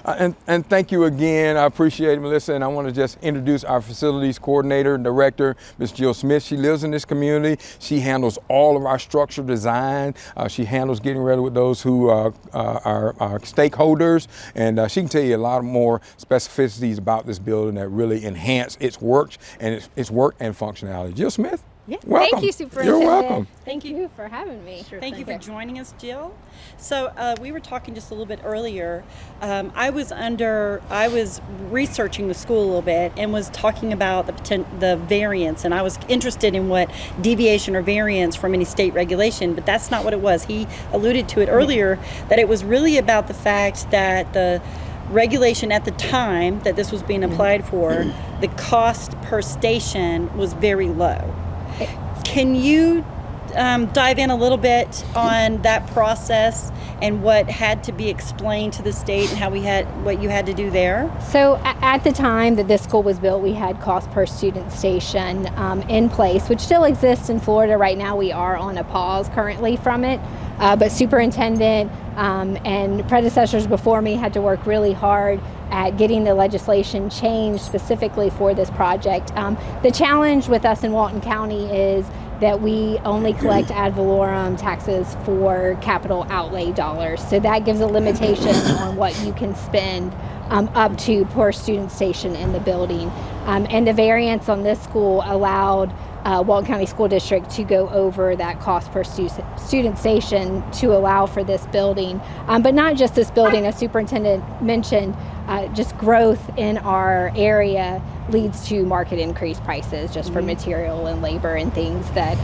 And thank you again. I appreciate it, Melissa. And I want to just introduce our facilities coordinator and director, Ms. Jill Smith. She lives in this community. She handles all of our structural design. She handles getting ready with those who are our stakeholders. And she can tell you a lot more specificities about this building that really enhance its work and its work and functionality. Jill Smith? Yeah. Welcome. Thank you, Superintendent. You're welcome. Thank you for having me. Sure, thank you for joining us, Jill. So we were talking just a little bit earlier. I was researching the school a little bit and was talking about the variance, and I was interested in what deviation or variance from any state regulation, but that's not what it was. He alluded to it earlier, that it was really about the fact that the regulation at the time that this was being applied for, the cost per station was very low. Can you dive in a little bit on that process and what had to be explained to the state and what you had to do there? So at the time that this school was built, we had cost per student station in place, which still exists in Florida. Right now we are on a pause currently from it, but superintendent and predecessors before me had to work really hard at getting the legislation changed specifically for this project. The challenge with us in Walton County is that we only collect ad valorem taxes for capital outlay dollars. So that gives a limitation on what you can spend up to per student station in the building. And the variance on this school allowed Walton County School District to go over that cost per student station to allow for this building. But not just this building, as Superintendent mentioned, just growth in our area leads to market increased prices just for material and labor and things that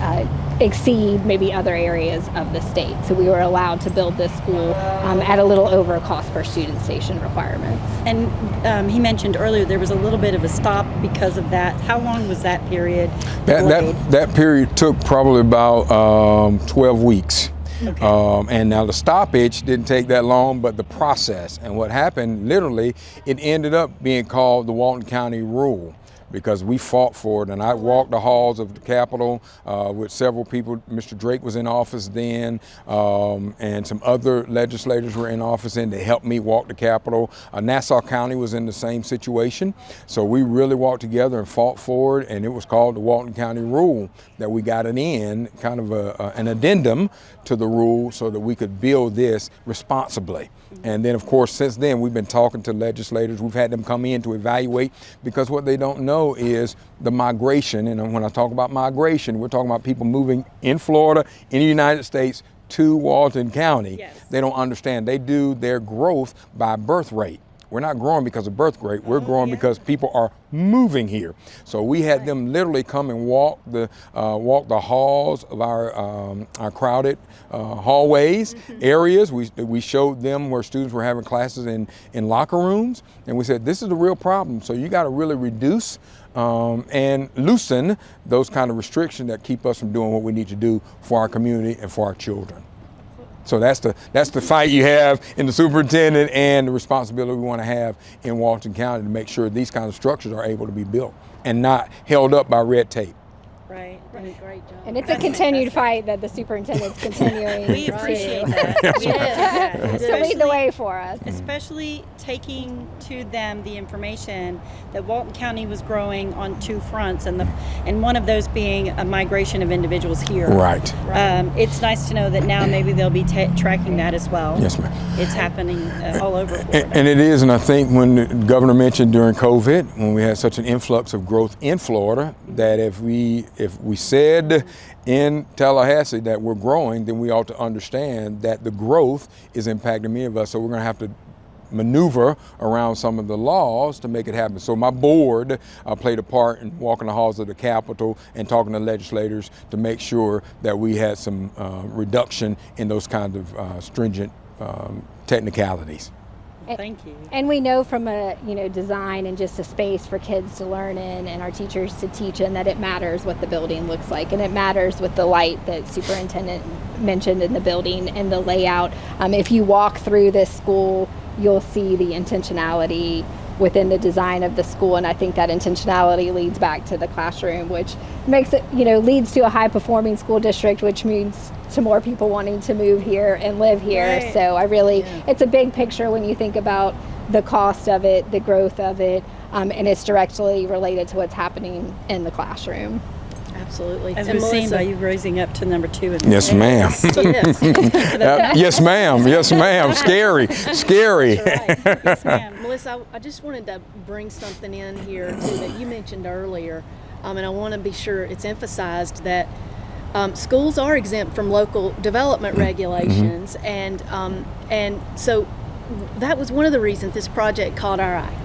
exceed maybe other areas of the state. So we were allowed to build this school at a little over cost per student station requirements. And he mentioned earlier there was a little bit of a stop because of that. How long was that period? That period took probably about 12 weeks. Okay. And now the stoppage didn't take that long, but the process and what happened, literally, it ended up being called the Walton County Rule, because we fought for it. And I walked the halls of the Capitol with several people. Mr. Drake was in office then, and some other legislators were in office, and they helped me walk the Capitol. Nassau County was in the same situation. So we really walked together and fought for it, and it was called the Walton County Rule that we got it in, kind of an addendum to the rule so that we could build this responsibly. And then, of course, since then, we've been talking to legislators. We've had them come in to evaluate, because what they don't know is the migration. And when I talk about migration, we're talking about people moving in Florida, in the United States, to Walton County. Yes. They don't understand. They do their growth by birth rate. We're not growing because of birth rate. We're growing because people are moving here. So we had them literally come and walk the halls of our crowded hallways, areas. We showed them where students were having classes in locker rooms, and we said, this is the real problem. So you got to really reduce and loosen those kind of restrictions that keep us from doing what we need to do for our community and for our children. So that's the fight you have in the superintendent, and the responsibility we want to have in Walton County to make sure these kind of structures are able to be built and not held up by red tape. Right. Great job. And it's a continued fight that the superintendent's continuing. We appreciate that. To lead the way for us. Especially taking to them the information that Walton County was growing on two fronts, and one of those being a migration of individuals here. Right. It's nice to know that now maybe they'll be tracking that as well. Yes, ma'am. It's happening all over Florida. And it is, and I think when the governor mentioned during COVID, when we had such an influx of growth in Florida, that if we said in Tallahassee that we're growing, then we ought to understand that the growth is impacting many of us. So we're going to have to maneuver around some of the laws to make it happen. So my board played a part in walking the halls of the Capitol and talking to legislators to make sure that we had some reduction in those kinds of stringent technicalities. Thank you. And we know from a design and just a space for kids to learn in and our teachers to teach in that it matters what the building looks like, and it matters with the light that Superintendent mentioned in the building and the layout. If you walk through this school, you'll see the intentionality within the design of the school. And I think that intentionality leads back to the classroom, which makes it, leads to a high performing school district, which means to more people wanting to move here and live here. Right. So it's a big picture when you think about the cost of it, the growth of it, and it's directly related to what's happening in the classroom. Absolutely. As And we've seen Melissa- by you raising up to number 2 in the Yes, ma'am. Yes. Yes, ma'am. Yes, ma'am. Scary. Scary. Right. Yes, ma'am. Melissa, I just wanted to bring something in here too that you mentioned earlier, and I want to be sure it's emphasized that schools are exempt from local development regulations, and so that was one of the reasons this project caught our eye,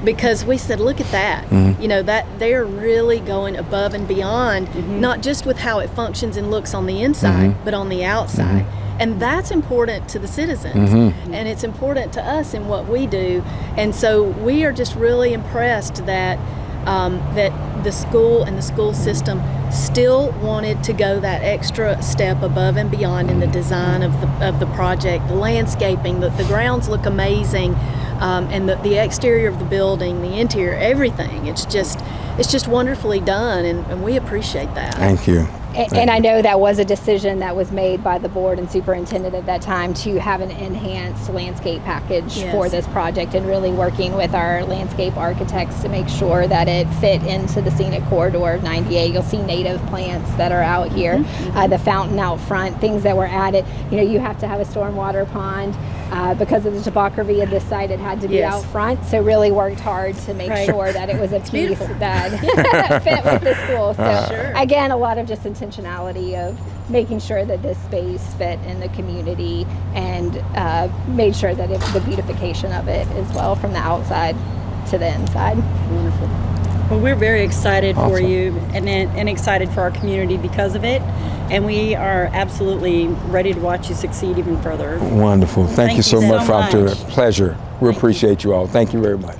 because we said, look at that, that they're really going above and beyond, not just with how it functions and looks on the inside, but on the outside. And that's important to the citizens, and it's important to us in what we do. And so we are just really impressed that that the school and the school system still wanted to go that extra step above and beyond in the design of the project, the landscaping, the grounds look amazing, and the exterior of the building, the interior, everything. It's just wonderfully done, and we appreciate that. Thank you. And I know that was a decision that was made by the board and superintendent at that time to have an enhanced landscape package for this project, and really working with our landscape architects to make sure that it fit into the scenic corridor of 98. You'll see native plants that are out here, the fountain out front, things that were added. You have to have a stormwater pond. Because of the topography of this site, it had to be out front. So really worked hard to make sure that it was a piece that fit with the school. So again, a lot of just intentionality of making sure that this space fit in the community, and made sure that the beautification of it as well, from the outside to the inside. Wonderful. Well, we're very excited for you and excited for our community because of it. And we are absolutely ready to watch you succeed even further. Wonderful. Thank you so much, much. Dr. Pleasure. We appreciate you all. Thank you very much.